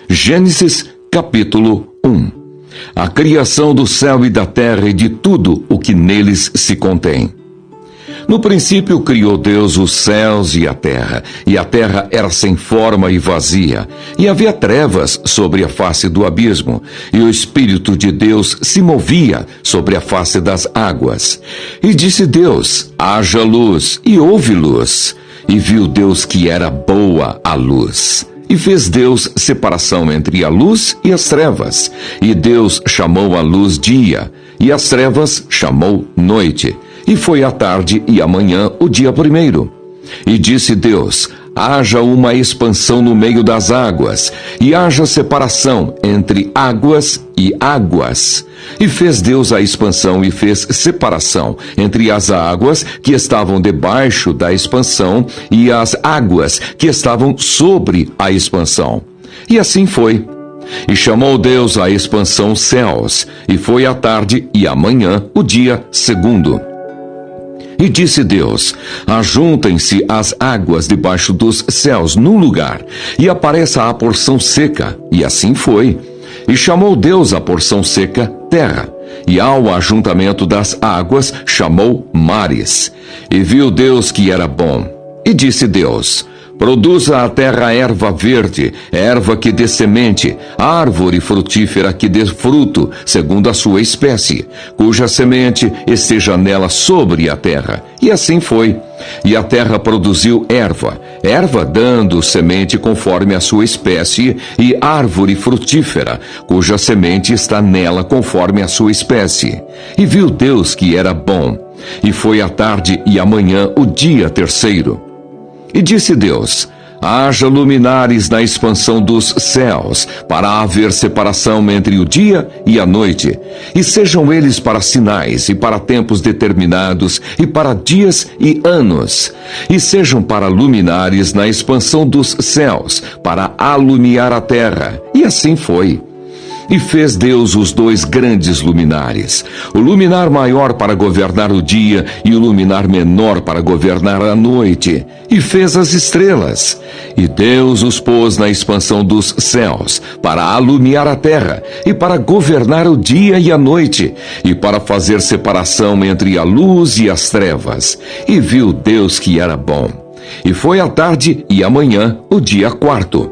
Gênesis, capítulo 1. A criação do céu e da terra e de tudo o que neles se contém. No princípio criou Deus os céus e a terra era sem forma e vazia, e havia trevas sobre a face do abismo, e o Espírito de Deus se movia sobre a face das águas. E disse Deus: haja luz, e houve luz. E viu Deus que era boa a luz. E fez Deus separação entre a luz e as trevas. E Deus chamou a luz dia, e as trevas chamou noite. E foi a tarde e a manhã o dia primeiro. E disse Deus: haja uma expansão no meio das águas, e haja separação entre águas e águas. E fez Deus a expansão e fez separação entre as águas que estavam debaixo da expansão e as águas que estavam sobre a expansão. E assim foi. E chamou Deus a expansão céus, e foi a tarde e a manhã o dia segundo. E disse Deus: ajuntem-se as águas debaixo dos céus num lugar, e apareça a porção seca. E assim foi. E chamou Deus a porção seca terra, e ao ajuntamento das águas chamou mares. E viu Deus que era bom. E disse Deus: produza a terra erva verde, erva que dê semente, árvore frutífera que dê fruto, segundo a sua espécie, cuja semente esteja nela sobre a terra. E assim foi. E a terra produziu erva dando semente conforme a sua espécie, e árvore frutífera, cuja semente está nela conforme a sua espécie. E viu Deus que era bom. E foi a tarde e a manhã o dia terceiro. E disse Deus: haja luminares na expansão dos céus, para haver separação entre o dia e a noite, e sejam eles para sinais, e para tempos determinados, e para dias e anos, e sejam para luminares na expansão dos céus, para alumiar a terra. E assim foi. E fez Deus os dois grandes luminares, o luminar maior para governar o dia e o luminar menor para governar a noite. E fez as estrelas. E Deus os pôs na expansão dos céus, para alumiar a terra, e para governar o dia e a noite, e para fazer separação entre a luz e as trevas. E viu Deus que era bom. E foi a tarde e a manhã o dia quarto.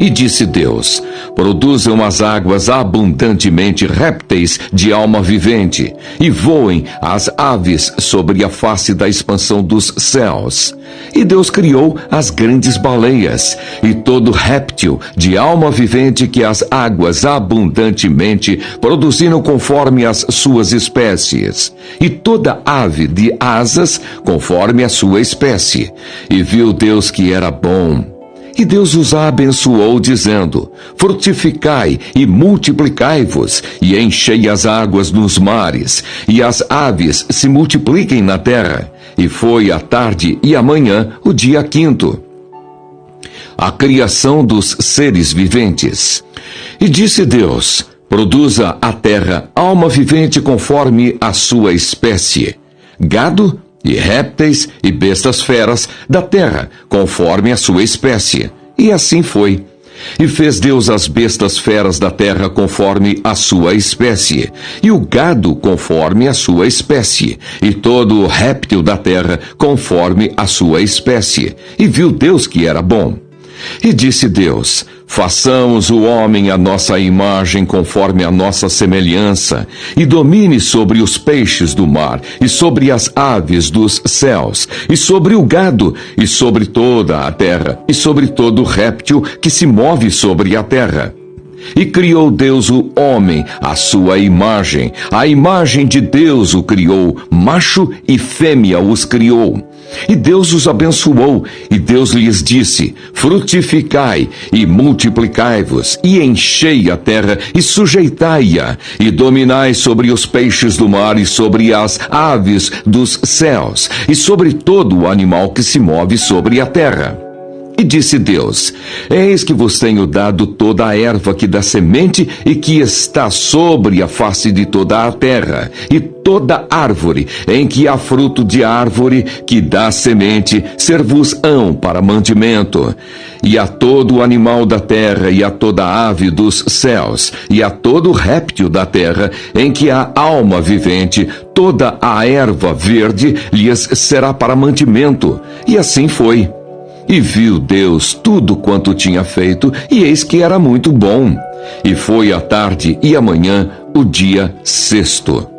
E disse Deus: produzam as águas abundantemente répteis de alma vivente, e voem as aves sobre a face da expansão dos céus. E Deus criou as grandes baleias, e todo réptil de alma vivente que as águas abundantemente produziram conforme as suas espécies, e toda ave de asas conforme a sua espécie. E viu Deus que era bom. E Deus os abençoou, dizendo: frutificai e multiplicai-vos, e enchei as águas nos mares, e as aves se multipliquem na terra. E foi a tarde e a manhã o dia quinto. A criação dos seres viventes. E disse Deus: produza a terra alma vivente conforme a sua espécie, gado e répteis e bestas feras da terra, conforme a sua espécie. E assim foi. E fez Deus as bestas feras da terra conforme a sua espécie, e o gado conforme a sua espécie, e todo o réptil da terra conforme a sua espécie. E viu Deus que era bom. E disse Deus: façamos o homem à nossa imagem conforme a nossa semelhança, e domine sobre os peixes do mar, e sobre as aves dos céus, e sobre o gado, e sobre toda a terra, e sobre todo réptil que se move sobre a terra. E criou Deus o homem à sua imagem, a imagem de Deus o criou, macho e fêmea os criou. E Deus os abençoou, e Deus lhes disse: frutificai e multiplicai-vos, e enchei a terra e sujeitai-a, e dominai sobre os peixes do mar, e sobre as aves dos céus, e sobre todo o animal que se move sobre a terra. E disse Deus: Eis que vos tenho dado toda a erva que dá semente e que está sobre a face de toda a terra, e toda árvore em que há fruto de árvore que dá semente, ser-vos-ão para mantimento. E a todo animal da terra, e a toda ave dos céus, e a todo réptil da terra, em que há alma vivente, toda a erva verde lhes será para mantimento. E assim foi. E viu Deus tudo quanto tinha feito, e eis que era muito bom. E foi a tarde e a manhã o dia sexto.